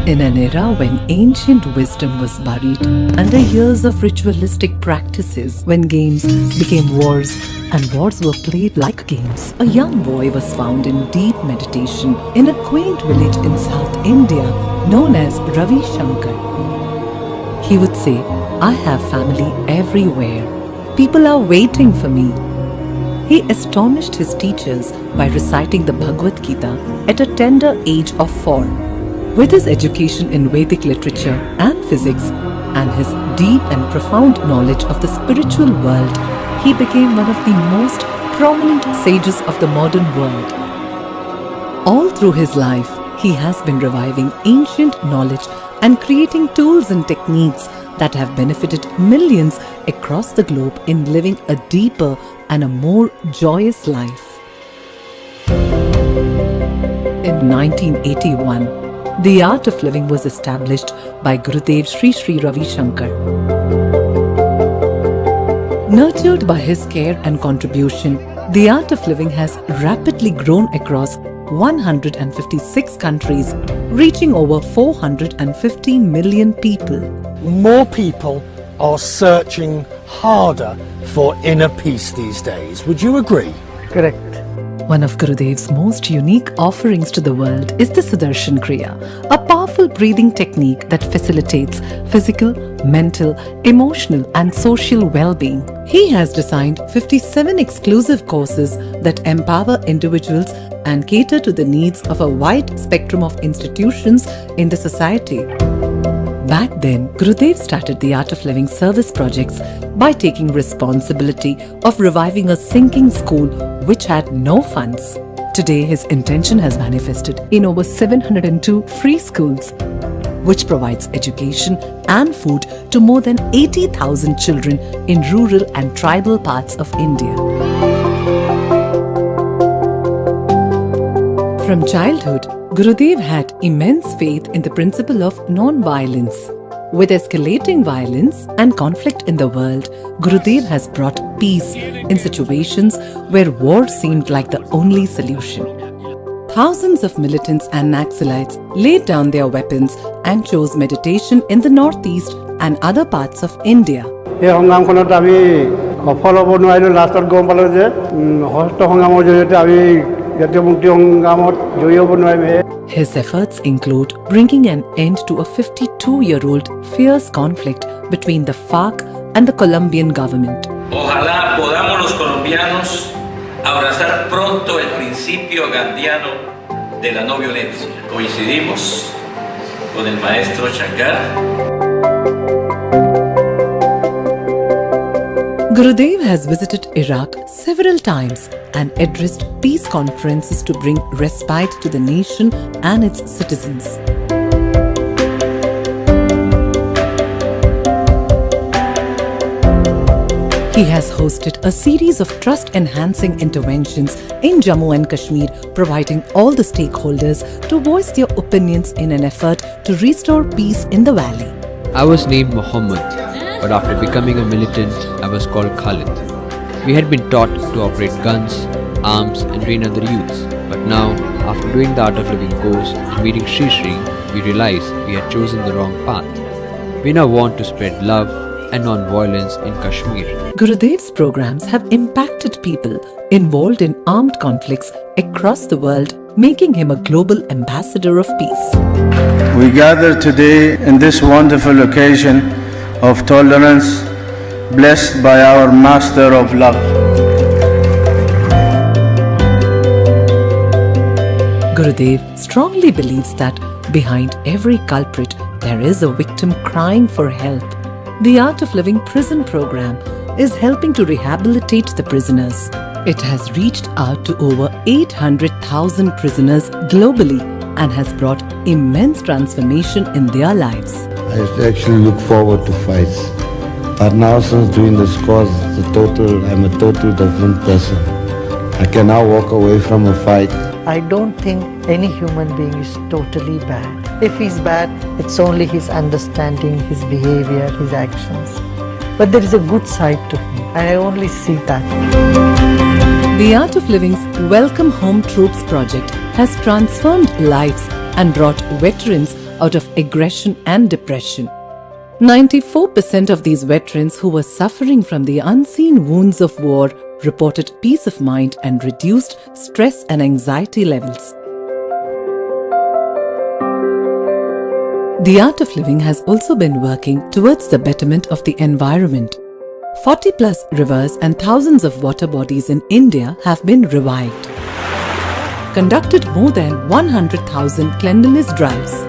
In an era when ancient wisdom was buried under years of ritualistic practices, when games became wars and wars were played like games, a young boy was found in deep meditation in a quaint village in South India known as Ravi Shankar. He would say, "I have family everywhere. People are waiting for me." He astonished his teachers by reciting the Bhagavad Gita at a tender age of 4. With his education in Vedic literature and physics and his deep and profound knowledge of the spiritual world, he became one of the most prominent sages of the modern world. All through his life, he has been reviving ancient knowledge and creating tools and techniques that have benefited millions across the globe in living a deeper and a more joyous life. In 1981, the Art of Living was established by Gurudev Sri Sri Ravi Shankar. Nurtured by his care and contribution, the Art of Living has rapidly grown across 156 countries, reaching over 450 million people. More people are searching harder for inner peace these days. Would you agree? Correct. One of Gurudev's most unique offerings to the world is the Sudarshan Kriya, a powerful breathing technique that facilitates physical, mental, emotional and social well-being. He has designed 57 exclusive courses that empower individuals and cater to the needs of a wide spectrum of institutions in the society. Back then, Gurudev started the Art of Living service projects by taking responsibility of reviving a sinking school which had no funds. Today, his intention has manifested in over 702 free schools, which provides education and food to more than 80,000 children in rural and tribal parts of India. From childhood, Gurudev had immense faith in the principle of non-violence. With escalating violence and conflict in the world, Gurudev has brought peace in situations where war seemed like the only solution. Thousands of militants and Naxalites laid down their weapons and chose meditation in the northeast and other parts of India. এই সংগ্ৰামখনত আমি সফল হ'ব নোৱাৰিলোঁ। লাষ্টত গম পালোঁ যে সশস্ত্ৰ সংগ্ৰামৰ জৰিয়তে আমি জাতীয় মুক্তি সংগ্ৰামত জয়ী হ'ব নোৱাৰিম। His efforts include bringing an end to a 52-year-old fierce conflict between the FARC and the Colombian government. Ojalá podamos los colombianos abrazar pronto el principio gandiano de la no violencia. Coincidimos con el maestro Shankar. Gurudev has visited Iraq several times and addressed peace conferences to bring respite to the nation and its citizens. He has hosted a series of trust-enhancing interventions in Jammu and Kashmir, providing all the stakeholders to voice their opinions in an effort to restore peace in the valley. I was named Muhammad, but after becoming a militant, I was called Khalid. We had been taught to operate guns, arms and train other youths. But now, after doing the Art of Living course and meeting Sri Sri, we realized we had chosen the wrong path. We now want to spread love and non-violence in Kashmir. Gurudev's programs have impacted people involved in armed conflicts across the world, making him a global ambassador of peace. We gather today in this wonderful occasion of tolerance, blessed by our Master of Love. Gurudev strongly believes that behind every culprit there is a victim crying for help. The Art of Living prison program is helping to rehabilitate the prisoners. It has reached out to over 800,000 prisoners globally and has brought immense transformation in their lives. I actually look forward to fights. But now since doing this course, I'm a total different person. I can now walk away from a fight. I don't think any human being is totally bad. If he's bad, it's only his understanding, his behavior, his actions. But there is a good side to him, and I only see that. The Art of Living's Welcome Home Troops project has transformed lives and brought veterans out of aggression and depression. 94% of these veterans who were suffering from the unseen wounds of war reported peace of mind and reduced stress and anxiety levels. The Art of Living has also been working towards the betterment of the environment. 40 plus rivers and thousands of water bodies in India have been revived. Conducted more than 100,000 cleanliness drives.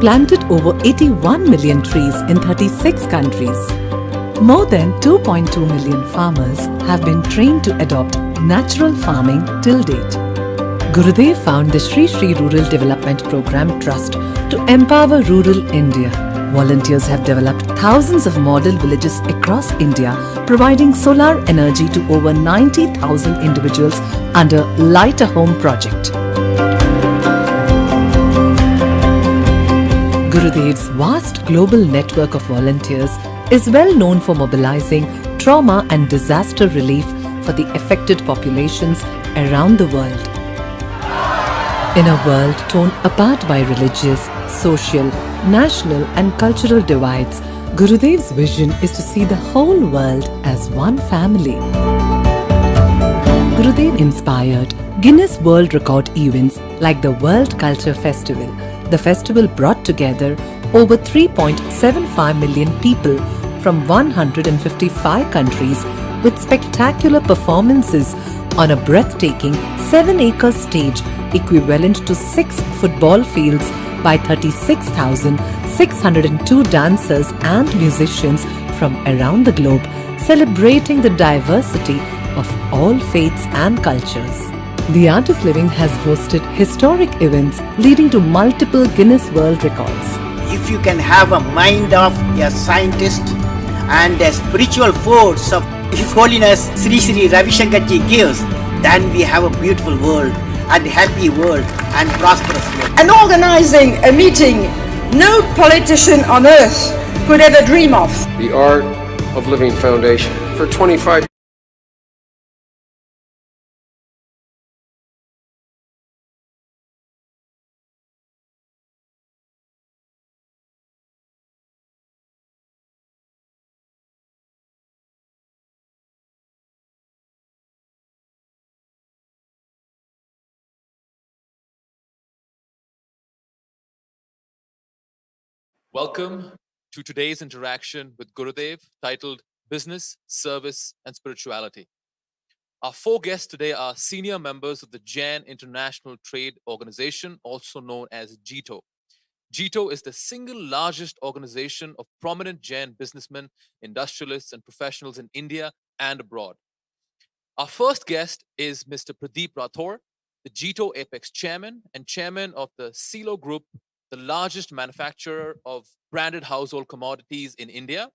Planted over 81 million trees in 36 countries. More than 2.2 million farmers have been trained to adopt natural farming till date. Gurudev found the Shri Shri Rural Development Program Trust to empower rural India. Volunteers have developed thousands of model villages across India, providing solar energy to over 90,000 individuals under Light a Home project. Gurudev's vast global network of volunteers is well known for mobilizing trauma and disaster relief for the affected populations around the world. In a world torn apart by religious, social, national and cultural divides, Gurudev's vision is to see the whole world as one family. Gurudev inspired Guinness World Record events like the World Culture Festival. The festival brought together over 3.75 million people from 155 countries with spectacular performances on a breathtaking 7-acre stage equivalent to 6 football fields by 36,602 dancers and musicians from around the globe, celebrating the diversity of all faiths and cultures. The Art of Living has hosted historic events leading to multiple Guinness World Records. If you can have a mind of a scientist and a spiritual force of His Holiness Sri Sri Ravi Shankar Ji gives, then we have a beautiful world and happy world and prosperous world. And organizing a meeting no politician on earth could ever dream of. The Art of Living Foundation for 25 Welcome to today's interaction with Gurudev titled Business, Service and Spirituality. Our 4 guests today are senior members of the Jain International Trade Organization, also known as JITO. JITO is the single largest organization of prominent Jain businessmen, industrialists and professionals in India and abroad. Our first guest is Mr. Pradeep Rathore, the JITO Apex chairman and chairman of the Silo Group, the largest manufacturer of branded household commodities in India.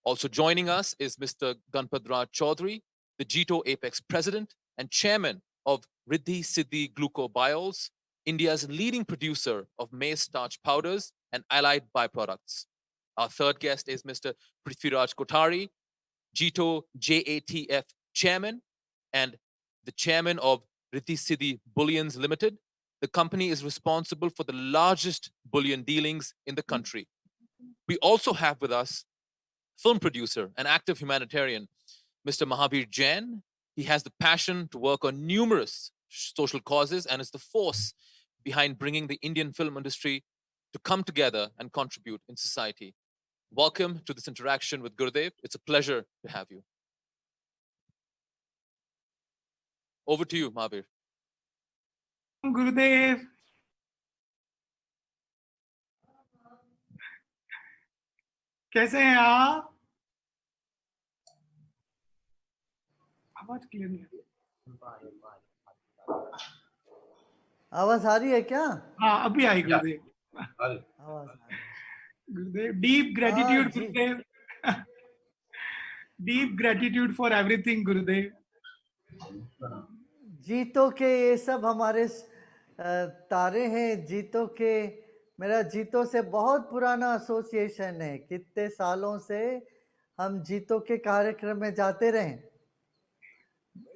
Also joining us is Mr. Ganpatraj Chaudhary, the JITO Apex president and chairman of Riddhi Siddhi Glucobiols, India's leading producer of maize starch powders and allied byproducts. Our third guest is Mr. Prithviraj Kothari, JITO JATF chairman and the chairman of Riddhi Siddhi Bullions Limited. The company is responsible for the largest bullion dealings in the country. We also have with us film producer and active humanitarian, Mr. Mahavir Jain. He has the passion to work on numerous social causes and is the force behind bringing the Indian film industry to come together and contribute in society. Welcome to this interaction with Gurudev. It's a pleasure to have you. Over to you, Mahavir. गुरुदेव कैसे हैं आप? आवाज clear नहीं आवाज आ रही है क्या? हाँ अभी आई गुरुदेव. गुरुदेव deep gratitude Gurudev. Deep gratitude for everything गुरुदेव. जीतो के ये सब हमारे तारे हैं. जीतो के मेरा जीतो से बहुत पुराना एसोसिएशन है. कितने सालों से हम जीतो के कार्यक्रम में जाते रहे.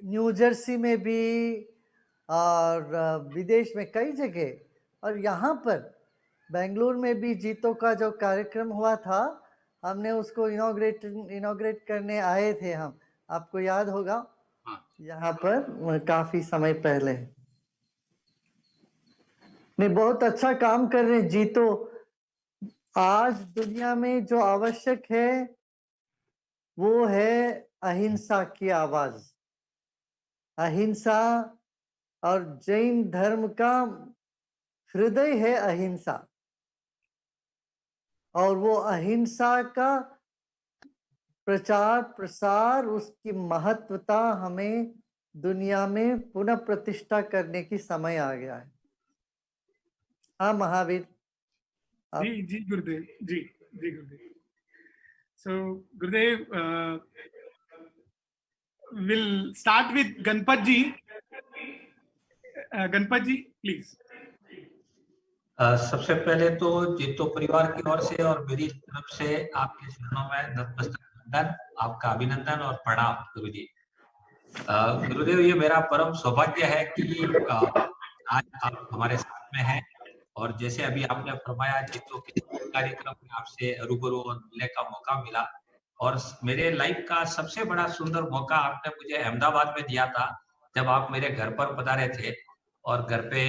न्यू जर्सी में भी और विदेश में कई जगह और यहाँ पर बेंगलुरु में भी जीतो का जो कार्यक्रम हुआ था, हमने उसको इनॉग्रेट करने आए थे हम, आपको याद होगा, यहाँ पर काफी समय पहले। नहीं, बहुत अच्छा काम कर रहे हैं जीतो। आज दुनिया में जो आवश्यक है वो है अहिंसा की आवाज। अहिंसा और जैन धर्म का हृदय है अहिंसा, और वो अहिंसा का प्रचार प्रसार, उसकी महत्वता हमें दुनिया में पुनः प्रतिष्ठा करने की समय आ गया है। हाँ महावीर। जी गुरुदेव, जी गुरुदेव। So Gurudev, we'll start with Ganpat ji. Ganpat ji, please. सबसे पहले तो जीतो परिवार की ओर से और मेरी तरफ से आपके चरणों में नतमस्तक वंदन, आपका अभिनंदन और प्रणाम गुरुजी। गुरुदेव, ये मेरा परम सौभाग्य है कि आज आप हमारे साथ में हैं, और जैसे अभी आपने फरमाया जीतो के कार्यक्रम में आपसे रूबरू और मिलने का मौका मिला, और मेरे लाइफ का सबसे बड़ा सुंदर मौका आपने मुझे अहमदाबाद में दिया था, जब आप मेरे घर पर पधारे थे और घर पे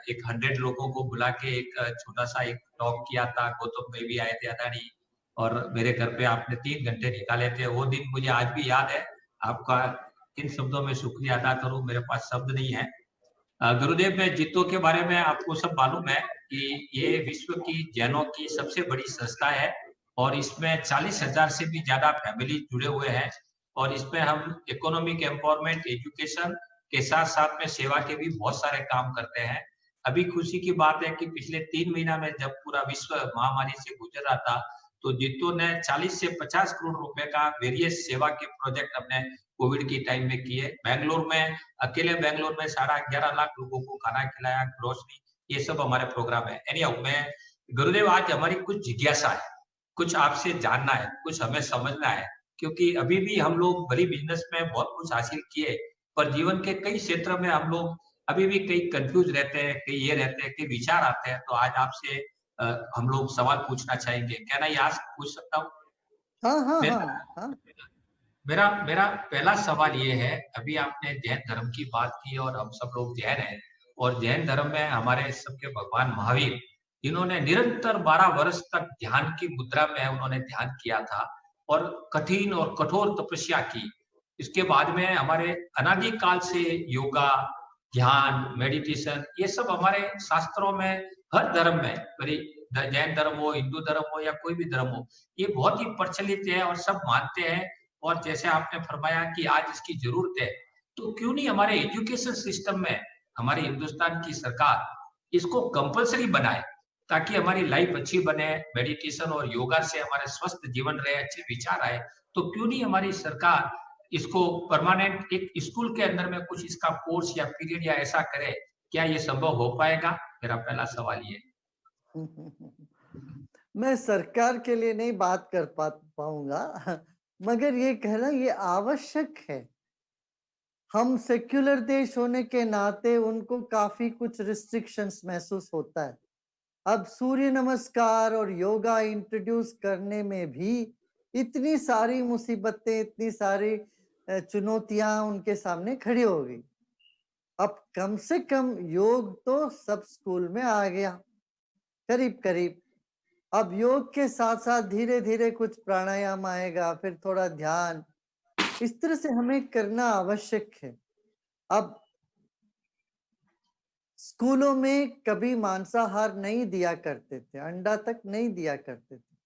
100 लोगों को बुला के एक छोटा सा एक टॉक किया था। गौतम भाई भी आए थे, अदानी, और मेरे घर पे आपने 3 घंटे निकाले थे। वो दिन मुझे आज भी याद है। आपका किन शब्दों में शुक्रिया अदा करूं, मेरे पास शब्द नहीं है। गुरुदेव, मैं जीतो के बारे में आपको सब मालूम है कि ये विश्व की जैनों की सबसे बड़ी संस्था है, और इसमें 40,000 से भी ज्यादा फैमिली जुड़े हुए हैं, और इसमें हम इकोनॉमिक एम्पावरमेंट, एजुकेशन के साथ साथ में सेवा के भी बहुत सारे काम करते हैं। अभी खुशी की बात है कि पिछले 3 महीना में जब पूरा विश्व महामारी से गुजर रहा था, तो जीतो ने 40 से 50 करोड़ रुपए का वेरियस सेवा के प्रोजेक्ट अपने कोविड की टाइम में किए। बेंगलोर में, अकेले बेंगलोर में 11.5 लाख लोगों को खाना खिलाया, ग्रोसरी, ये सब हमारे प्रोग्राम है। एनीहाउ, मैं गुरुदेव, आज हमारी कुछ जिज्ञासा है, कुछ आपसे जानना है, कुछ हमें समझना है, क्योंकि अभी भी हम लोग बड़ी बिजनेस में बहुत कुछ हासिल किए, पर जीवन के कई क्षेत्र में हम लोग अभी भी कई कंफ्यूज रहते हैं, कई ये रहते हैं, कई विचार आते हैं। तो आज आपसे हम लोग सवाल पूछना चाहेंगे। क्या ना, आज पूछ सकता हूँ? हाँ। मेरा पहला सवाल ये है, अभी आपने जैन धर्म की बात की, और हम सब लोग जैन हैं, और जैन धर्म में हमारे सबके भगवान महावीर, इन्होंने निरंतर 12 वर्ष तक ध्यान की मुद्रा में उन्होंने ध्यान किया था और कठिन और कठोर तपस्या की। इसके बाद में हमारे अनादि काल से योगा, ध्यान, मेडिटेशन, ये सब हमारे शास्त्रों में, हर धर्म में, जैन धर्म हो, हिंदू धर्म हो या कोई भी धर्म हो, ये बहुत ही प्रचलित है और सब मानते हैं। और जैसे आपने फरमाया कि आज इसकी जरूरत है, तो क्यों नहीं हमारे एजुकेशन सिस्टम में हमारे हिंदुस्तान की सरकार इसको कंपलसरी बनाए, ताकि हमारी लाइफ अच्छी बने, मेडिटेशन और योगा से हमारे स्वस्थ जीवन रहे, अच्छे विचार आए। तो क्यों नहीं हमारी सरकार इसको परमानेंट एक स्कूल के अंदर में कुछ इसका कोर्स या पीरियड या ऐसा करे? क्या ये संभव हो पाएगा? मेरा पहला सवाल ये। मैं सरकार के लिए नहीं बात कर पाऊंगा, मगर ये कहना ये आवश्यक है। हम सेक्युलर देश होने के नाते उनको काफी कुछ रिस्ट्रिक्शंस महसूस होता है। अब सूर्य नमस्कार और योगा इंट्रोड्यूस करने में भी इतनी सारी मुसीबतें, इतनी सारी चुनौतियां उनके सामने खड़ी हो गई। अब कम से कम योग तो सब स्कूल में आ गया, करीब करीब। अब योग के साथ साथ धीरे धीरे कुछ प्राणायाम आएगा, फिर थोड़ा ध्यान, इस तरह से हमें करना आवश्यक है। अब स्कूलों में कभी मांसाहार नहीं दिया करते थे, अंडा तक नहीं दिया करते थे।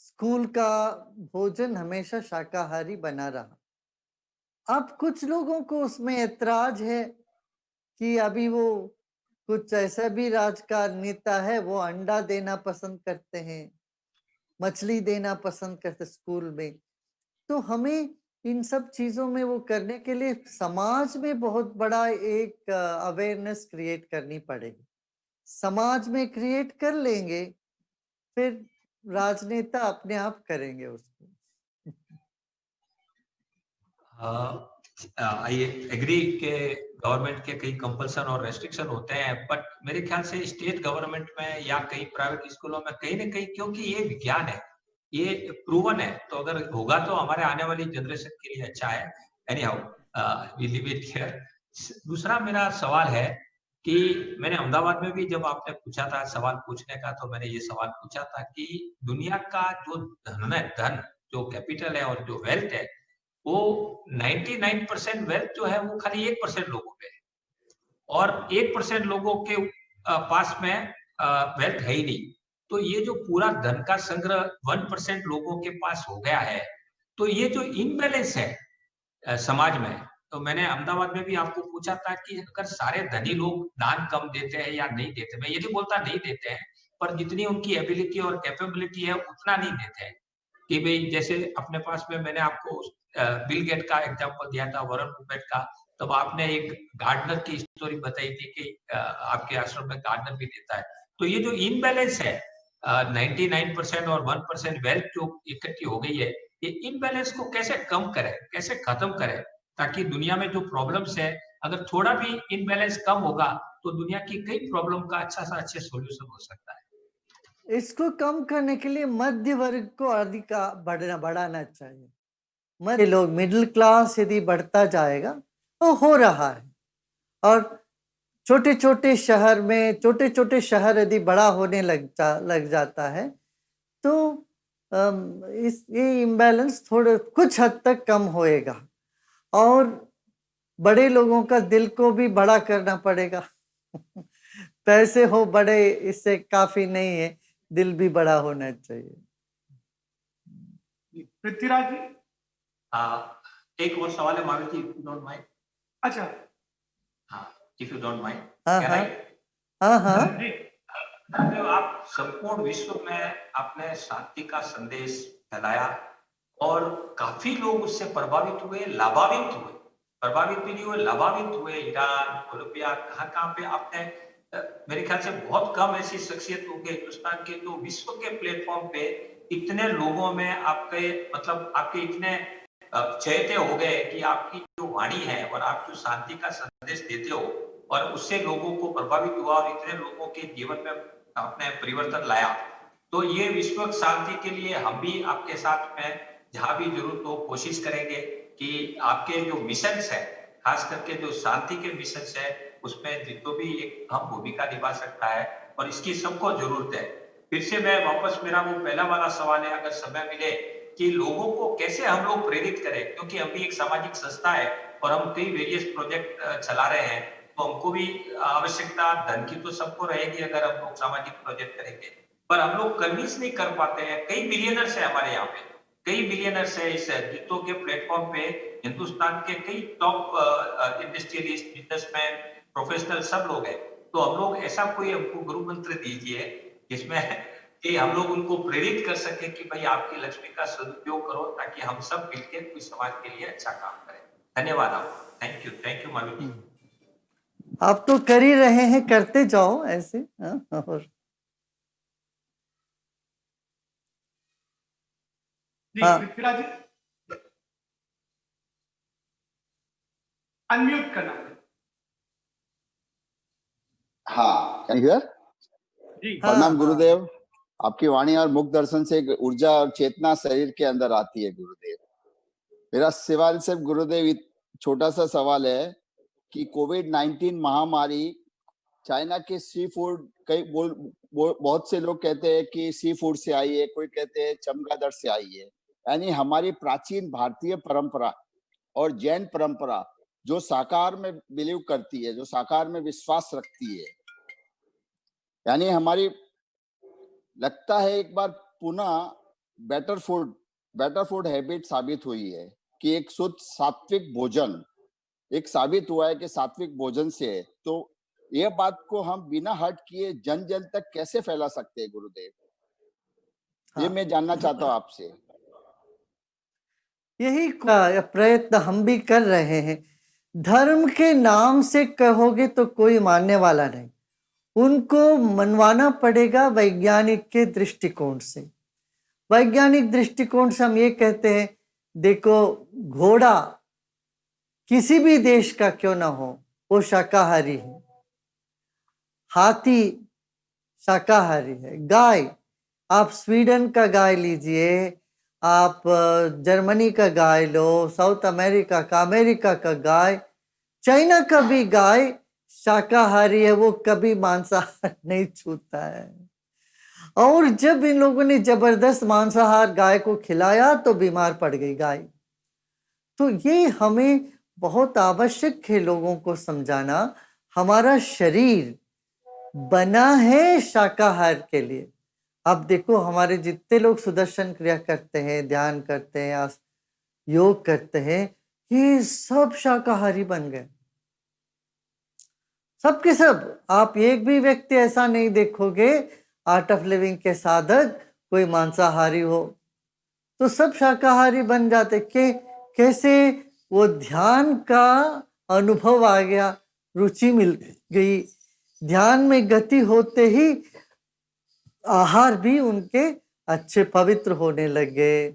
स्कूल का भोजन हमेशा शाकाहारी बना रहा। अब कुछ लोगों को उसमें ऐतराज है कि अभी वो कुछ ऐसा भी राजनीतिता है, वो अंडा देना पसंद करते हैं, मछली देना पसंद करते स्कूल में। तो हमें इन सब चीजों में वो करने के लिए समाज में बहुत बड़ा एक अवेयरनेस क्रिएट करनी पड़ेगी। समाज में क्रिएट कर लेंगे, फिर राजनेता अपने आप करेंगे उसको। आई एग्री के गवर्नमेंट के कई कंपल्सन और रेस्ट्रिक्शन होते हैं, बट मेरे ख्याल से स्टेट गवर्नमेंट में या कई प्राइवेट स्कूलों में कहीं ना कहीं, क्योंकि ये विज्ञान है, ये प्रूवन है, तो अगर होगा तो हमारे आने वाली जनरेशन के लिए अच्छा है। Anyhow we leave it here. दूसरा मेरा सवाल है कि मैंने अहमदाबाद में भी जब आपने पूछा था सवाल पूछने का, तो मैंने ये सवाल पूछा था कि दुनिया का जो धन है, धन जो कैपिटल है और जो वेल्थ है, वो 99% वेल्थ जो है वो खाली 1% लोगों पे है, और 1% लोगों के पास में वेल्थ है ही नहीं। तो ये जो पूरा धन का संग्रह 1% लोगों के पास हो गया है, तो ये जो इनबैलेंस है समाज में, तो मैंने अहमदाबाद में भी आपको पूछा था कि अगर सारे धनी लोग दान कम देते हैं या नहीं देते, मैं ये नहीं बोलता नहीं देते हैं, पर जितनी उनकी एबिलिटी और कैपेबिलिटी है उतना नहीं देते हैं। कि भाई जैसे अपने पास में मैंने आपको बिल गेट का एग्जांपल दिया था, वॉरेन बफेट का, तब आपने एक गार्डनर की स्टोरी बताई थी कि आपके आश्रम में गार्डनर भी देता है। तो ये जो इनबैलेंस है 99% और 1% वेल्थ जो इकट्ठी हो गई है, ये इनबैलेंस को कैसे कम करें, कैसे खत्म करें, ताकि दुनिया में जो प्रॉब्लम्स है, अगर थोड़ा भी इनबैलेंस कम होगा तो दुनिया की कई प्रॉब्लम का अच्छा सा अच्छे सॉल्यूशन हो सकता है। इसको कम करने के लिए मध्य वर्ग को अधिक बढ़ाना चाहिए। मध्य लोग, मिडिल क्लास यदि बढ़ता जाएगा तो हो रहा है, और छोटे छोटे शहर में, छोटे छोटे शहर यदि बड़ा होने लग जाता है तो ये इम्बैलेंस थोड़ा कुछ हद तक कम होएगा, और बड़े लोगों का दिल को भी बड़ा करना पड़ेगा। पैसे हो बड़े, इससे काफी नहीं है, दिल भी बड़ा होना चाहिए। पृथ्वीराज जी, एक और सवाल है माविल जी, इफ यू डोंट माइंड। अच्छा, हाँ, इफ यू डोंट माइंड। हाँ। आप संपूर्ण विश्व में आपने शांति का संदेश फैलाया और काफी लोग उससे प्रभावित हुए, लाभान्वित हुए, प्रभावित भी नहीं हुए, लाभान्वित हुए। ईरान, कोलंबिया, कहाँ पे आपने, मेरे ख्याल से बहुत कम ऐसी शख्सियत होंगे हिंदुस्तान के जो विश्व के प्लेटफॉर्म पे इतने लोगों में आपके, मतलब आपके इतने चहेते हो गए कि आपकी जो वाणी है और आप जो शांति का संदेश देते हो और उससे लोगों को प्रभावित हुआ और इतने लोगों के जीवन में आपने परिवर्तन लाया। तो ये विश्व शांति के लिए हम भी आपके साथ में जहां भी जरूरत हो कोशिश करेंगे कि आपके जो मिशंस है, खास करके जो शांति के मिशंस है, उसमें जो भी एक अहम भूमिका निभा सकता है, और इसकी सबको जरूरत है। फिर से मैं वापस, मेरा वो पहला वाला सवाल है, अगर समय मिले, कि लोगों को कैसे हम लोग प्रेरित करें, क्योंकि हम भी एक सामाजिक संस्था है और हम कई वेरियस प्रोजेक्ट चला रहे हैं, तो हमको भी आवश्यकता धन की तो सबको रहेगी अगर हम लोग सामाजिक प्रोजेक्ट करेंगे, पर हम लोग कन्विंस नहीं कर पाते हैं। कई बिलियनर्स है हमारे यहाँ पे, कई बिलियनर्स है इस जितो के प्लेटफॉर्म पे, हिंदुस्तान के कई टॉप इंडस्ट्रियलिस्ट, बिजनेसमैन, प्रोफेशनल सब लोग हैं। तो हम लोग ऐसा कोई हमको गुरु मंत्र दीजिए जिसमें कि हम लोग उनको प्रेरित कर सके कि भाई आपकी लक्ष्मी का सदुपयोग करो, ताकि हम सब मिलकर कोई समाज के लिए अच्छा काम करें। धन्यवाद आपको। थैंक यू मालू जी। आप तो कर ही रहे हैं, करते जाओ ऐसे। और पृथ्वीराज जी, अनम्यूट करना। हाँ, कैन यू हियर? प्रणाम गुरुदेव। आपकी वाणी और मुख दर्शन से एक ऊर्जा और चेतना शरीर के अंदर आती है गुरुदेव। मेरा सवाल सिर्फ गुरुदेव छोटा सा सवाल है कि कोविड-19 महामारी चाइना के सी फूड, कई बहुत से लोग कहते हैं कि सी फूड से आई है, कोई कहते हैं चमगादड़ से आई है, यानी हमारी प्राचीन भारतीय परंपरा और जैन परंपरा जो साकार में बिलीव करती है, जो साकार में विश्वास रखती है, यानी हमारी लगता है एक बार पुनः बेटर फूड हैबिट साबित हुई है कि एक शुद्ध सात्विक भोजन एक साबित हुआ है कि सात्विक भोजन से है। तो यह बात को हम बिना हट किए जन जन तक कैसे फैला सकते हैं गुरुदेव? ये मैं जानना चाहता हूँ आपसे। यही प्रयत्न हम भी कर रहे हैं। धर्म के नाम से कहोगे तो कोई मानने वाला नहीं, उनको मनवाना पड़ेगा वैज्ञानिक के दृष्टिकोण से। वैज्ञानिक दृष्टिकोण से हम ये कहते हैं, देखो घोड़ा किसी भी देश का क्यों ना हो, वो शाकाहारी है, हाथी शाकाहारी है, गाय, आप स्वीडन का गाय लीजिए, आप जर्मनी का गाय लो, साउथ अमेरिका का गाय, चाइना का भी गाय शाकाहारी है, वो कभी मांसाहार नहीं छूता है। और जब इन लोगों ने जबरदस्त मांसाहार गाय को खिलाया तो बीमार पड़ गई गाय। तो ये हमें बहुत आवश्यक है लोगों को समझाना, हमारा शरीर बना है शाकाहार के लिए। अब देखो हमारे जितने लोग सुदर्शन क्रिया करते हैं, ध्यान करते हैं, योग करते हैं, ये सब शाकाहारी बन गए, सबके सब। आप एक भी व्यक्ति ऐसा नहीं देखोगे आर्ट ऑफ लिविंग के साधक कोई मांसाहारी हो, तो सब शाकाहारी बन जाते। कैसे? वो ध्यान का अनुभव आ गया, रुचि मिल गई, ध्यान में गति होते ही आहार भी उनके अच्छे पवित्र होने लगे।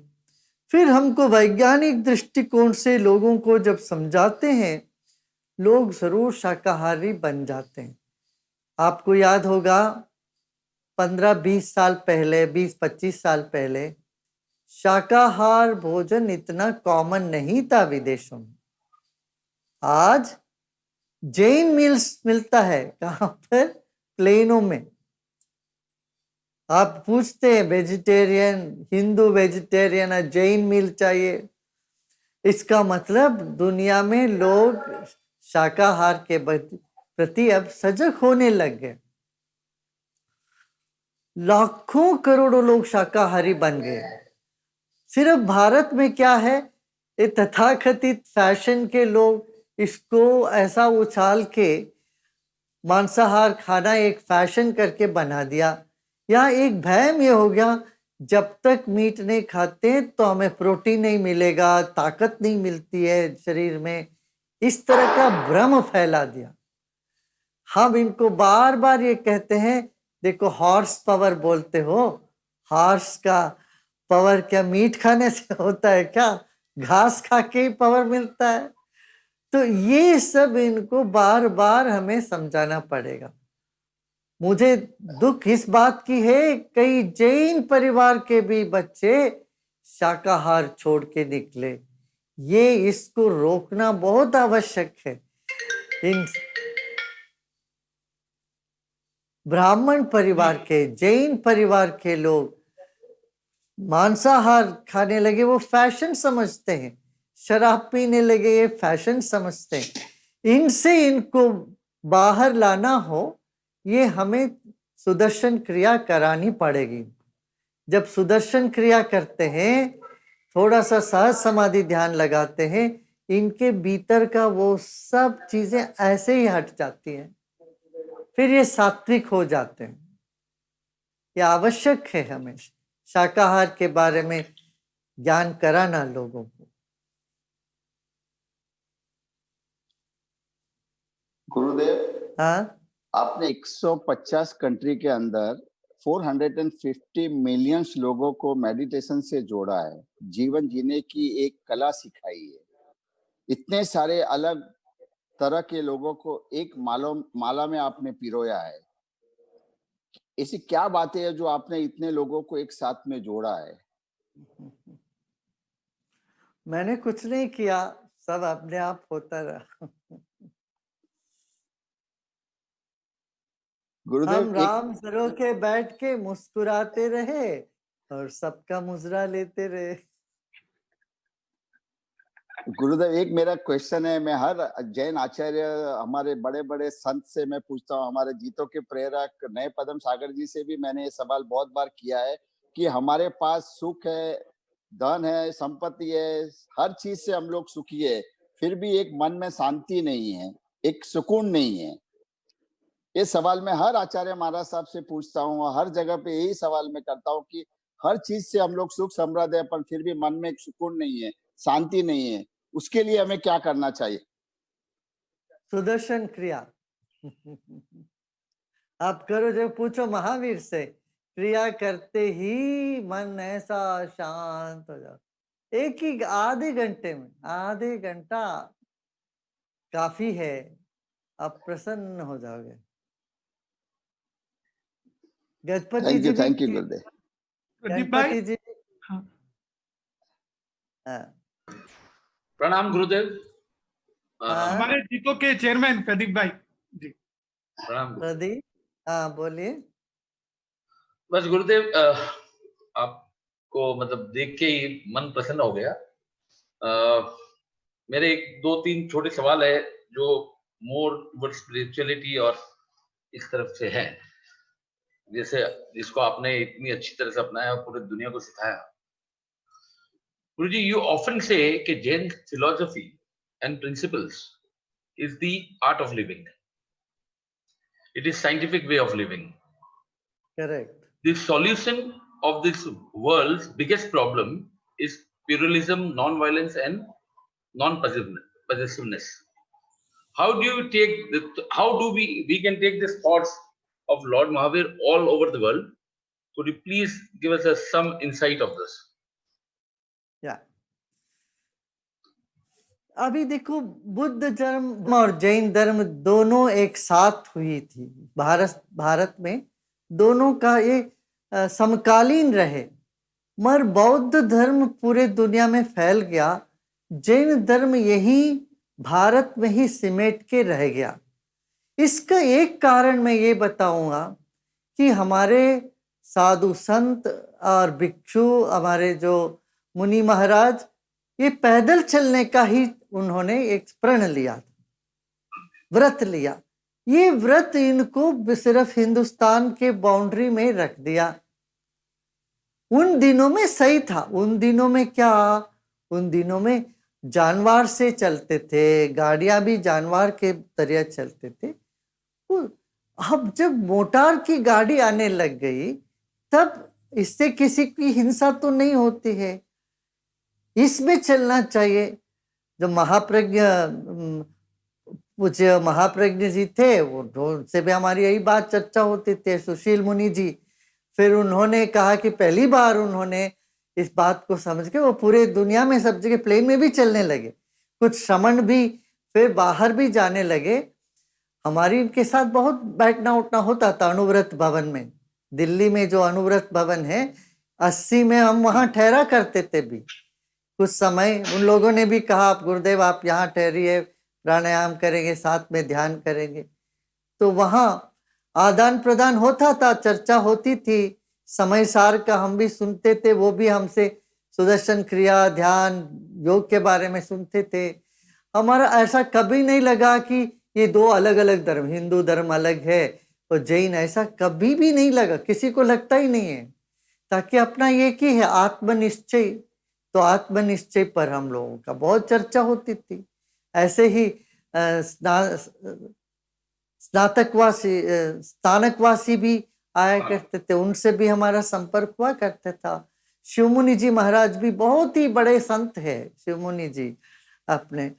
फिर हमको वैज्ञानिक दृष्टिकोण से लोगों को जब समझाते हैं, लोग जरूर शाकाहारी बन जाते हैं। आपको याद होगा 15-20 साल पहले, 20-25 साल पहले शाकाहार भोजन इतना कॉमन नहीं था विदेशों में। आज जैन मील्स मिलता है, कहाँ पर? प्लेनों में। आप पूछते हैं वेजिटेरियन, हिंदू वेजिटेरियन है, जैन मील चाहिए। इसका मतलब दुनिया में लोग शाकाहार के प्रति अब सजग होने लग गए। लाखों करोड़ों लोग शाकाहारी बन गए। सिर्फ भारत में क्या है, ये तथाकथित फैशन के लोग इसको ऐसा उछाल के मांसाहार खाना एक फैशन करके बना दिया। या एक भ्रम ये हो गया, जब तक मीट नहीं खाते तो हमें प्रोटीन नहीं मिलेगा, ताकत नहीं मिलती है शरीर में, इस तरह का भ्रम फैला दिया। हम इनको बार बार ये कहते हैं, देखो हॉर्स पावर बोलते हो, हॉर्स का पावर क्या मीट खाने से होता है क्या? घास खा के ही पावर मिलता है। तो ये सब इनको बार बार हमें समझाना पड़ेगा। मुझे दुख इस बात की है, कई जैन परिवार के भी बच्चे शाकाहार छोड़ के निकले। ये इसको रोकना बहुत आवश्यक है। इन ब्राह्मण परिवार के, जैन परिवार के लोग मांसाहार खाने लगे, वो फैशन समझते हैं। शराब पीने लगे, ये फैशन समझते हैं। इनसे इनको बाहर लाना हो, ये हमें सुदर्शन क्रिया करानी पड़ेगी। जब सुदर्शन क्रिया करते हैं, थोड़ा सा सहज समाधि ध्यान लगाते हैं, इनके भीतर का वो सब चीजें ऐसे ही हट जाती हैं, फिर ये सात्विक हो जाते हैं। ये आवश्यक है हमें शाकाहार के बारे में ज्ञान कराना लोगों को। गुरुदेव, हाँ, आपने 150 कंट्री के अंदर 450 मिलियंस लोगों को मेडिटेशन से जोड़ा है, जीवन जीने की एक कला सिखाई है। इतने सारे अलग तरह के लोगों को एक माला में आपने पिरोया है। ऐसी क्या बातें हैं जो आपने इतने लोगों को एक साथ में जोड़ा है? मैंने कुछ नहीं किया, सब अपने आप होता रहा। गुरुदेव, हम राम सरो के बैठ के मुस्कुराते रहे और सबका मुजरा लेते रहे। गुरुदेव, एक मेरा क्वेश्चन है, मैं हर जैन आचार्य, हमारे बड़े बड़े संत से मैं पूछता हूँ, हमारे जीतों के प्रेरक नए पदम सागर जी से भी मैंने ये सवाल बहुत बार किया है कि हमारे पास सुख है, धन है, संपत्ति है, हर चीज से हम लोग सुखी है, फिर भी एक मन में शांति नहीं है, एक सुकून नहीं है। ये सवाल मैं हर आचार्य महाराज साहब से पूछता हूँ, हर जगह पे यही सवाल मैं करता हूँ कि हर चीज से हम लोग सुख समृद्ध है, पर फिर भी मन में एक सुकून नहीं है, शांति नहीं है। उसके लिए हमें क्या करना चाहिए? सुदर्शन क्रिया आप करो, जो पूछो महावीर से, क्रिया करते ही मन ऐसा शांत हो जाता। एक ही आधे घंटे में, आधे घंटा काफी है। आप प्रसन्न हो जाओगे। गणपति जी भी थैंक यू गुरुदेव। प्रदीप भाई गणपति जी हाँ हाँ, प्रणाम गुरुदेव। हाँ, हमारे जीतो के चेयरमैन प्रदीप भाई जी। प्रणाम गुरुदेव। प्रदीप हाँ बोलिए। बस गुरुदेव आपको मतलब देख के ही मन प्रसन्न हो गया। मेरे एक दो तीन छोटे सवाल है जो मोर टुवर्ड्स स्पिरिचुअलिटी और इस तरफ से है, जैसे जिसको आपने इतनी अच्छी तरह से अपनाया और पूरी दुनिया को सिखाया। गुरुजी, यू ऑफन से कि Jain philosophy and principles is the art of living, it is scientific way of living. Correct. The solution of this world's biggest problem is pluralism, non-violence, and non-possessiveness. How do you take how do we can take these thoughts of Lord Mahavir all over the world? Could you please give us some insight of this? या अभी देखो, बुद्ध धर्म और जैन धर्म दोनों एक साथ हुई थी भारत में, दोनों का ये समकालीन रहे, मगर बौद्ध धर्म पूरे दुनिया में फैल गया, जैन धर्म यही भारत में ही सिमट के रह गया। इसका एक कारण मैं ये बताऊंगा कि हमारे साधु संत और भिक्षु, हमारे जो मुनि महाराज, ये पैदल चलने का ही उन्होंने एक प्रण लिया था, व्रत लिया। ये व्रत इनको सिर्फ हिंदुस्तान के बाउंड्री में रख दिया। उन दिनों में सही था। उन दिनों में क्या, उन दिनों में जानवर से चलते थे, गाड़ियां भी जानवर के तरह चलते थे। अब जब मोटर की गाड़ी आने लग गई, तब इससे किसी की हिंसा तो नहीं होती है, इसमें चलना चाहिए। जो महाप्रज्ञ पूज्य महाप्रज्ञ जी थे, वो उनसे भी हमारी यही बात चर्चा होती थी, सुशील मुनि जी। फिर उन्होंने कहा कि पहली बार उन्होंने इस बात को समझ के वो पूरे दुनिया में सब जगह प्लेन में भी चलने लगे, कुछ श्रमण भी फिर बाहर भी जाने लगे। हमारी इनके साथ बहुत बैठना उठना होता था अनुव्रत भवन में, दिल्ली में जो अनुव्रत भवन है 80 में हम वहाँ ठहरा करते थे भी। कुछ समय उन लोगों ने भी कहा, आप गुरुदेव आप यहाँ ठहरिए, प्राणायाम करेंगे, साथ में ध्यान करेंगे। तो वहाँ आदान प्रदान होता था, चर्चा होती थी, समय सार का हम भी सुनते थे, वो भी हमसे सुदर्शन क्रिया, ध्यान, योग के बारे में सुनते थे। हमारा ऐसा कभी नहीं लगा कि ये दो अलग अलग धर्म, हिंदू धर्म अलग है और जैन, ऐसा कभी भी नहीं लगा, किसी को लगता ही नहीं है। ताकि अपना ये की है आत्मनिश्चय, तो आत्मनिश्चय पर हम लोगों का बहुत चर्चा होती थी। ऐसे ही स्नातकवासी भी आया करते थे, उनसे भी हमारा संपर्क हुआ करता था। शिवमुनि जी महाराज भी बहुत ही बड़े संत है, शिवमुनि जी अपने,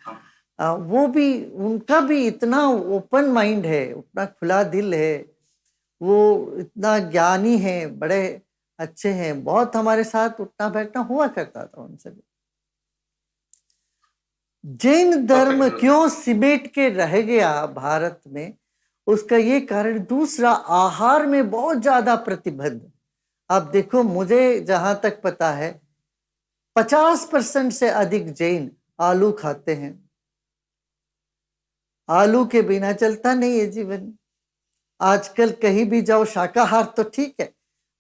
वो भी, उनका भी इतना ओपन माइंड है, उतना खुला दिल है, वो इतना ज्ञानी है, बड़े अच्छे हैं, बहुत हमारे साथ उठना बैठना हुआ करता था उनसे भी। जैन धर्म क्यों सिमट के रह गया भारत में, उसका ये कारण दूसरा, आहार में बहुत ज्यादा प्रतिबंध। अब देखो, मुझे जहां तक पता है 50% से अधिक जैन आलू खाते हैं। आलू के बिना चलता नहीं है जीवन। आजकल कहीं भी जाओ, शाकाहार तो ठीक है,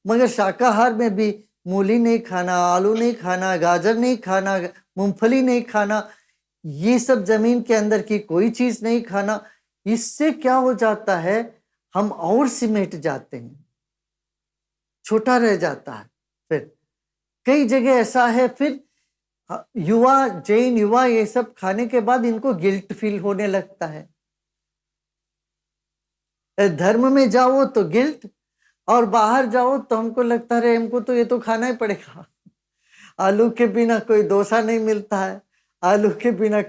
मगर शाकाहार में भी मूली नहीं खाना, आलू नहीं खाना, गाजर नहीं खाना, मूंगफली नहीं खाना, ये सब जमीन के अंदर की कोई चीज नहीं खाना। इससे क्या हो जाता है, हम और सिमट जाते हैं, छोटा रह जाता है। फिर कई जगह ऐसा है, फिर युवा, जैन युवा ये सब खाने के बाद इनको गिल्ट फील होने लगता है। धर्म में जाओ तो गिल्ट, और बाहर जाओ तो हमको लगता है हमको तो ये तो खाना ही पड़ेगा। आलू के बिना कोई डोसा नहीं मिलता है, आलू के बिना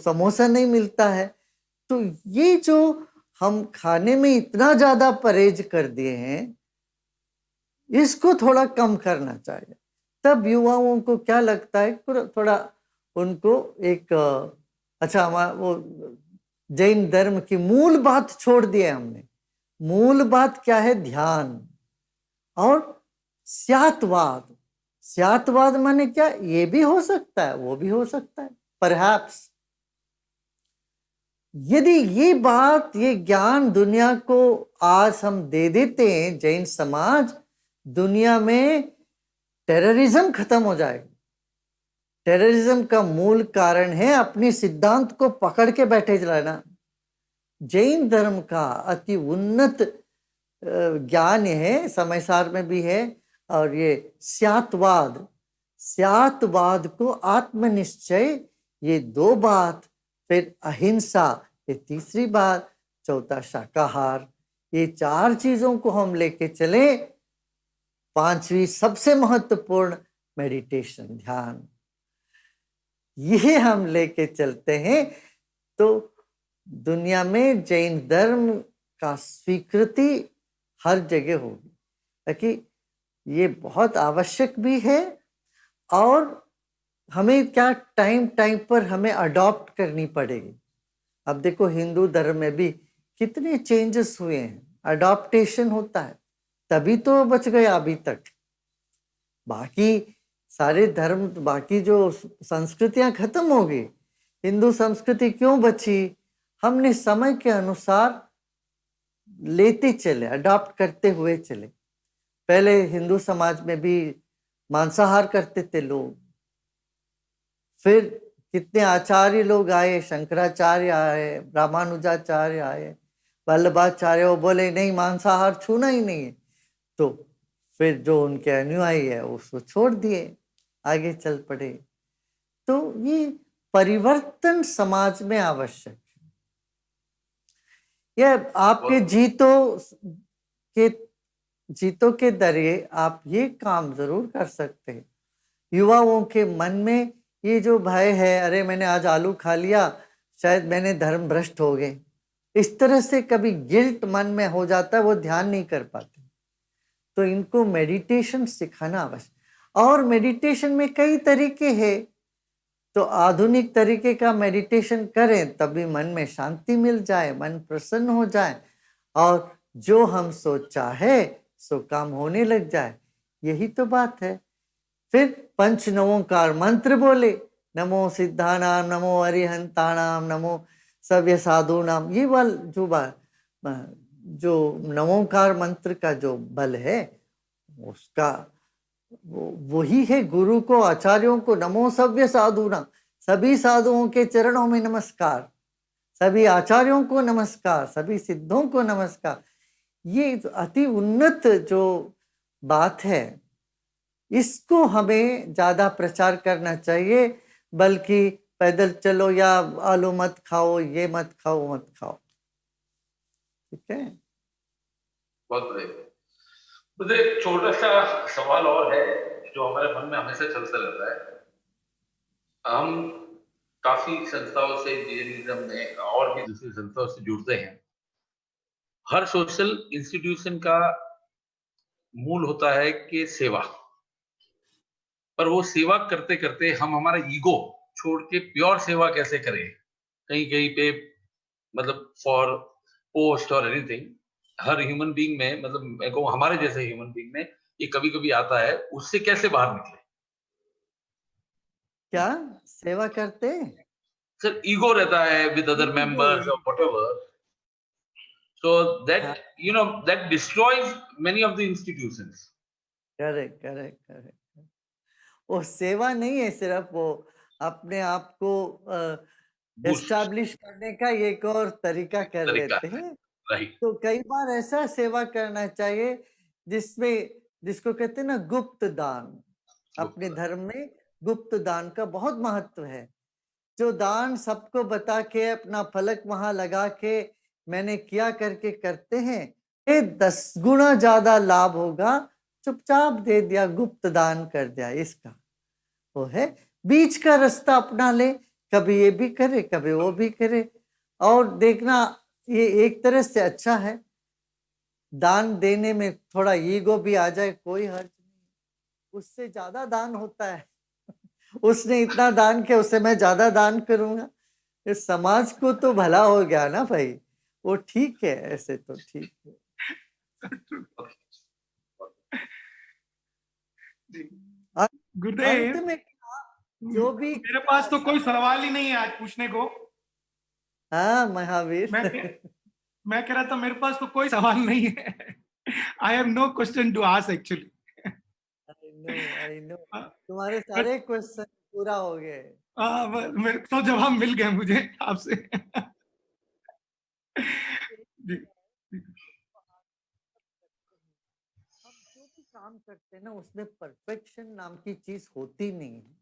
समोसा नहीं मिलता है। तो ये जो हम खाने में इतना ज्यादा परहेज कर दिए हैं, इसको थोड़ा कम करना चाहिए। तब युवाओं को क्या लगता है, थोड़ा उनको एक अच्छा, वो जैन धर्म की मूल बात छोड़ दिया हमने। मूल बात क्या है? ध्यान और स्यातवाद। स्यातवाद माने क्या? ये भी हो सकता है, वो भी हो सकता है, परहैप्स। यदि ये बात, ये ज्ञान दुनिया को आज हम दे देते हैं, जैन समाज, दुनिया में टेररिज्म खत्म हो जाएगा। टेररिज्म का मूल कारण है अपनी सिद्धांत को पकड़ के बैठे रहना। जैन धर्म का अति उन्नत ज्ञान है, समय सार में भी है, और ये स्यातवाद, स्यातवाद को आत्मनिश्चय, ये 2 बात, फिर अहिंसा, ये 3री बात, चौथा शाकाहार, ये 4 चीजों को हम लेके चले। 5वीं सबसे महत्वपूर्ण मेडिटेशन, ध्यान, ये हम लेके चलते हैं तो दुनिया में जैन धर्म का स्वीकृति हर जगह होगी। ताकि ये बहुत आवश्यक भी है, और हमें क्या टाइम पर हमें अडॉप्ट करनी पड़ेगी। अब देखो हिंदू धर्म में भी कितने चेंजेस हुए हैं, अडॉप्टेशन होता है, तभी तो बच गया अभी तक। बाकी सारे धर्म, बाकी जो संस्कृतियां खत्म हो गई, हिंदू संस्कृति क्यों बची? हमने समय के अनुसार लेते चले, अडॉप्ट करते हुए चले। पहले हिंदू समाज में भी मांसाहार करते थे लोग, फिर कितने आचार्य लोग आए, शंकराचार्य आए, रामानुजाचार्य आए, वल्लभाचार्य, वो बोले नहीं मांसाहार छूना ही नहीं है, तो फिर जो उनके अनुयायी है उसको छोड़ दिए, आगे चल पड़े। तो ये परिवर्तन समाज में आवश्यक है। यह आपके जीतों के जरिए आप ये काम जरूर कर सकते हैं। युवाओं के मन में ये जो भय है, अरे मैंने आज आलू खा लिया, शायद मैंने धर्म भ्रष्ट हो गए, इस तरह से कभी गिल्ट मन में हो जाता है, वो ध्यान नहीं कर पाते। तो इनको मेडिटेशन सिखाना आवश्यक। और मेडिटेशन में कई तरीके हैं, तो आधुनिक तरीके का मेडिटेशन करें तभी मन में शांति मिल जाए, मन प्रसन्न हो जाए, और जो हम सोचा है सो काम होने लग जाए। यही तो बात है। फिर 5 नमोकार मंत्र बोले, नमो सिद्धानाम, नमो अरिहंतानाम, नमो सभ्य साधुनाम। ये वाल जो नमोकार मंत्र का जो बल है, उसका वही है गुरु को, आचार्यों को नमो सभ्य साधुनाम, सभी साधुओं के चरणों में नमस्कार, सभी आचार्यों को नमस्कार, सभी सिद्धों को नमस्कार। ये अति उन्नत जो बात है, इसको हमें ज्यादा प्रचार करना चाहिए, बल्कि पैदल चलो या आलू मत खाओ, ये मत खाओ, मत खाओ। ठीक है, बहुत बढ़िया। मुझे एक छोटा सा सवाल और है जो हमारे मन में हमेशा चलता रहता है। हम काफी संस्थाओं से, जैनिज्म में और भी दूसरी संस्थाओं से जुड़ते हैं। हर सोशल इंस्टीट्यूशन का मूल होता है कि सेवा, पर वो सेवा करते करते हम हमारा ईगो छोड़ के प्योर सेवा कैसे करें। कहीं कहीं पे मतलब फॉर पोस्ट और एनीथिंग, हर ह्यूमन बीइंग में, मतलब मेरे को हमारे जैसे ह्यूमन बीइंग में ये कभी कभी आता है, उससे कैसे बाहर निकले? क्या सेवा करते? सर ईगो रहता है विद अदर मेंबर्स और whatever, so that you know that destroys many of the institutions. Correct. वो सेवा नहीं है, सिर्फ वो अपने आप को एस्टैब्लिश करने का एक और तरीका कर लेते हैं। तो कई बार ऐसा सेवा करना चाहिए जिसको कहते हैं ना गुप्त दान। अपने धर्म में गुप्त दान का बहुत महत्व है। जो दान सबको बता के, अपना फलक वहां लगा के मैंने किया करके करते हैं, ये 10 गुना ज्यादा लाभ होगा चुपचाप दे दिया, गुप्त दान कर दिया। इसका वो है बीच का रास्ता अपना ले, कभी ये भी करे कभी वो भी करे, और देखना ये एक तरह से अच्छा है। दान देने में थोड़ा ईगो भी आ जाए कोई हर्ज नहीं, उससे ज्यादा दान होता है। उसने इतना दान किया, उससे मैं ज्यादा दान करूंगा, इस समाज को तो भला हो गया ना भाई, वो ठीक है, ऐसे तो ठीक है। गुरुदेव, अंत में जो भी मेरे पास तो कोई सवाल ही नहीं है आज पूछने को। हाँ महावीर, मैं कह रहा था मेरे पास तो कोई सवाल नहीं है। I have no question to ask actually. I know तुम्हारे सारे क्वेश्चन पूरा हो गए। मेरे तो जवाब मिल गए मुझे आपसे। जी। हम जो भी काम करते हैं ना, उसमें परफेक्शन नाम की चीज होती नहीं है।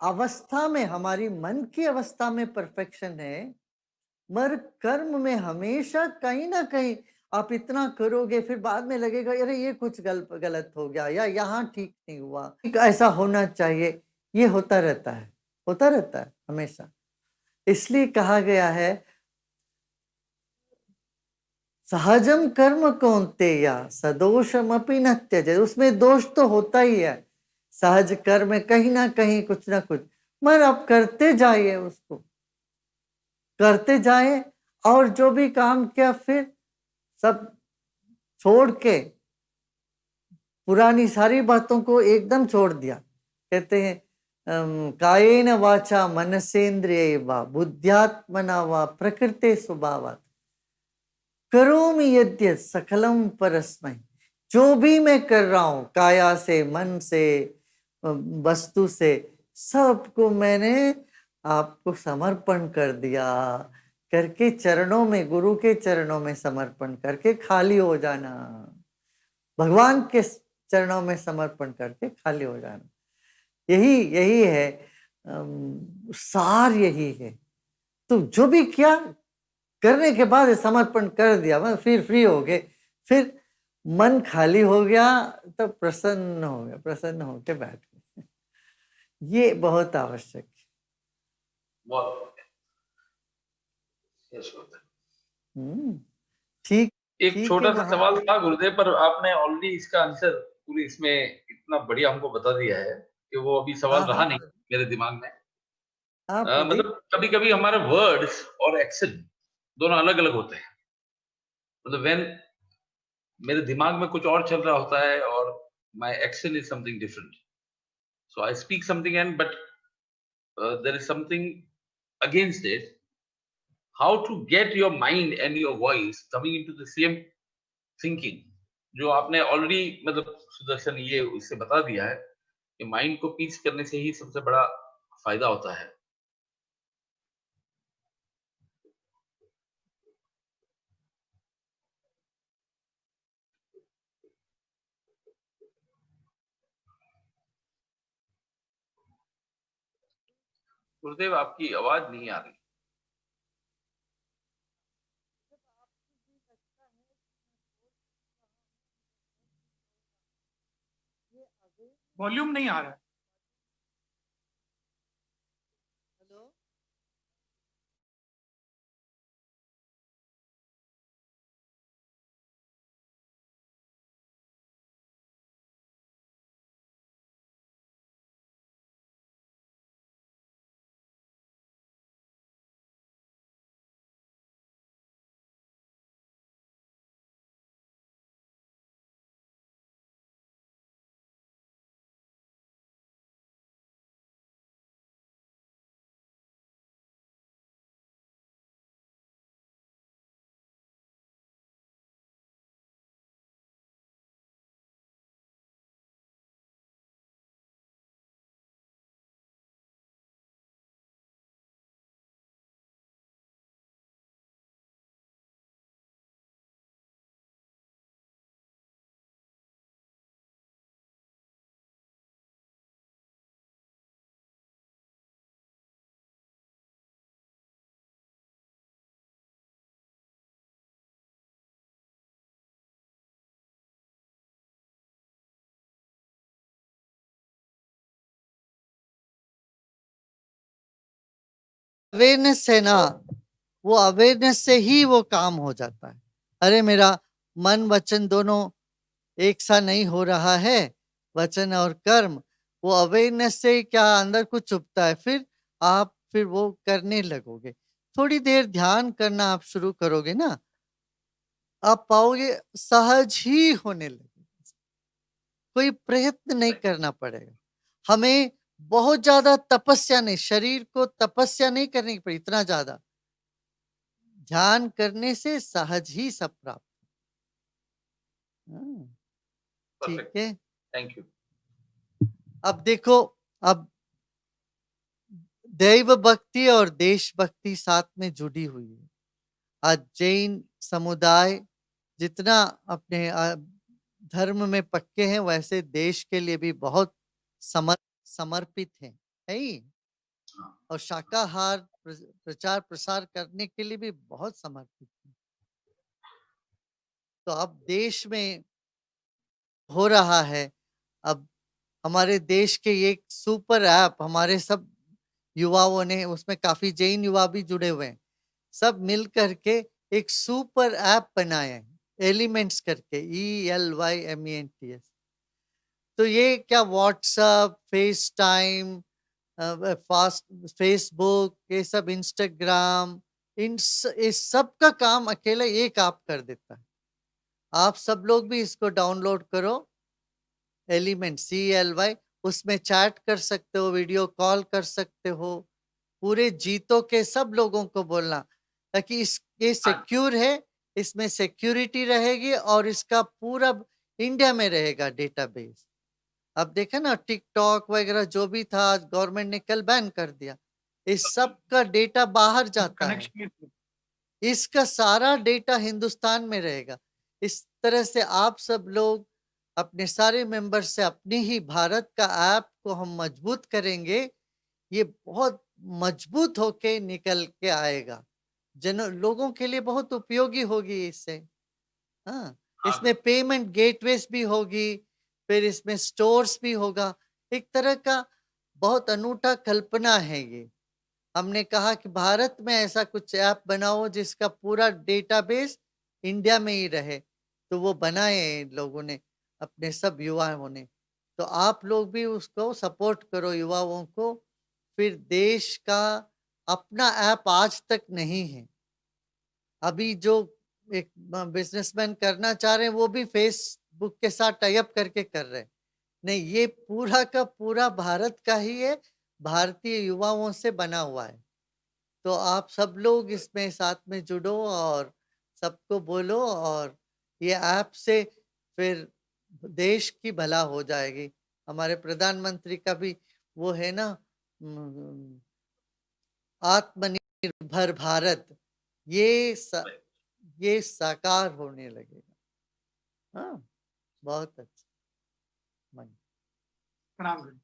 अवस्था में, हमारी मन की अवस्था में परफेक्शन है, मगर कर्म में हमेशा कहीं ना कहीं आप इतना करोगे, फिर बाद में लगेगा अरे ये कुछ गलत हो गया, या यहाँ ठीक नहीं हुआ, ऐसा होना चाहिए। ये होता रहता है हमेशा। इसलिए कहा गया है सहजम कर्म कौन्तेय सदोषम अपि न त्यजेत्। उसमें दोष तो होता ही है, सहज कर्म कहीं ना कहीं कुछ ना कुछ, मगर आप करते जाइए, उसको करते जाए। और जो भी काम किया फिर सब छोड़ के, पुरानी सारी बातों को एकदम छोड़ दिया। कहते हैं कायेन वाचा मनसेन्द्रिय वा बुद्ध्यात्मना वा प्रकृते स्वभावात् करोमि यद्यत् सकलम परस्मै। जो भी मैं कर रहा हूं, काया से, मन से, वस्तु से, सबको मैंने आपको समर्पण कर दिया। करके चरणों में, गुरु के चरणों में समर्पण करके खाली हो जाना, भगवान के चरणों में समर्पण करके खाली हो जाना। यही है, सार यही है। तो जो भी किया करने के बाद समर्पण कर दिया, मैं फिर फ्री हो गए, फिर मन खाली हो गया, तो प्रसन्न हो गया, प्रसन्न होके बैठ गए। ये बहुत आवश्यक है। ठीक। एक छोटा सा सवाल था गुरुदेव, पर आपने ऑलरेडी इसका आंसर पूरी इसमें इतना बढ़िया हमको बता दिया है कि वो अभी सवाल रहा नहीं मेरे दिमाग में। मतलब कभी कभी हमारे वर्ड्स और एक्शन दोनों अलग अलग होते हैं। मतलब व्हेन मेरे दिमाग में कुछ और चल रहा होता है और my action is something different, so I speak something and but there is something against it. How to get your mind and your voice coming into the same thinking, जो आपने ऑलरेडी मतलब सुदर्शन ये इससे बता दिया है कि माइंड को पीस करने से ही सबसे बड़ा फायदा होता है। गुरुदेव आपकी आवाज नहीं आ रही। वॉल्यूम नहीं आ रहा है। अवेयरनेस है ना, वो अवेयरनेस से ही वो काम हो जाता है। अरे मेरा मन वचन दोनों एक सा नहीं हो रहा है, वचन और कर्म, वो अवेयरनेस से क्या अंदर कुछ छुपता है, फिर वो करने लगोगे। थोड़ी देर ध्यान करना आप शुरू करोगे ना, आप पाओगे सहज ही होने लगेगा, कोई प्रयत्न नहीं करना पड़ेगा। हमें बहुत ज्यादा तपस्या नहीं, शरीर को तपस्या नहीं करनी पड़ी इतना ज्यादा, ध्यान करने से सहज ही सब प्राप्त। हाँ, ठीक है। Thank you. अब देखो, अब दैव भक्ति और देशभक्ति साथ में जुड़ी हुई है। आज जैन समुदाय जितना अपने धर्म में पक्के हैं, वैसे देश के लिए भी बहुत समर्पित हैं, है ही? और शाकाहार प्रचार प्रसार करने के लिए भी बहुत समर्पित हैं। तो अब देश में हो रहा है, अब हमारे देश के एक सुपर ऐप, हमारे सब युवाओं ने, उसमें काफी जैन युवा भी जुड़े हुए हैं, सब मिल करके एक सुपर ऐप बनाए हैं, एलिमेंट्स करके, ELYMENTS। तो ये क्या व्हाट्सएप, फेस टाइम, फेसबुक, ये सब इंस्टाग्राम, इस सब का काम अकेला एक ऐप कर देता है। आप सब लोग भी इसको डाउनलोड करो, एलिमेंट CLY, उसमें चैट कर सकते हो, वीडियो कॉल कर सकते हो, पूरे जीतो के सब लोगों को बोलना, ताकि ये सिक्योर है, इसमें सिक्योरिटी रहेगी और इसका पूरा इंडिया में रहेगा डेटाबेस। अब देखा ना, टिकटॉक वगैरह जो भी था, आज गवर्नमेंट ने कल बैन कर दिया, इस सब का डेटा बाहर जाता है, इसका सारा डेटा हिंदुस्तान में रहेगा। इस तरह से आप सब लोग अपने सारे मेंबर से अपनी ही भारत का ऐप को हम मजबूत करेंगे, ये बहुत मजबूत होके निकल के आएगा, लोगों के लिए बहुत उपयोगी होगी इससे। हाँ, इसमें पेमेंट गेटवेज भी होगी, फिर इसमें स्टोर्स भी होगा, एक तरह का बहुत अनूठा कल्पना है ये। हमने कहा कि भारत में ऐसा कुछ ऐप बनाओ जिसका पूरा डेटाबेस इंडिया में ही रहे, तो वो बनाए लोगों ने, अपने सब युवाओं ने। तो आप लोग भी उसको सपोर्ट करो, युवाओं को। फिर देश का अपना ऐप आज तक नहीं है। अभी जो एक बिजनेसमैन करना चाह रहे हैं, वो भी फेसबुक के साथ टाई अप करके कर रहे हैं। नहीं, ये पूरा का पूरा भारत का ही है, भारतीय युवाओं से बना हुआ है। तो आप सब लोग इसमें साथ में जुड़ो और सबको बोलो, और ये ऐप से फिर देश की भला हो जाएगी। हमारे प्रधानमंत्री का भी वो है ना, आत्मनिर्भर भारत, ये साकार होने लगेगा। हाँ, बहुत अच्छा। प्रणाम।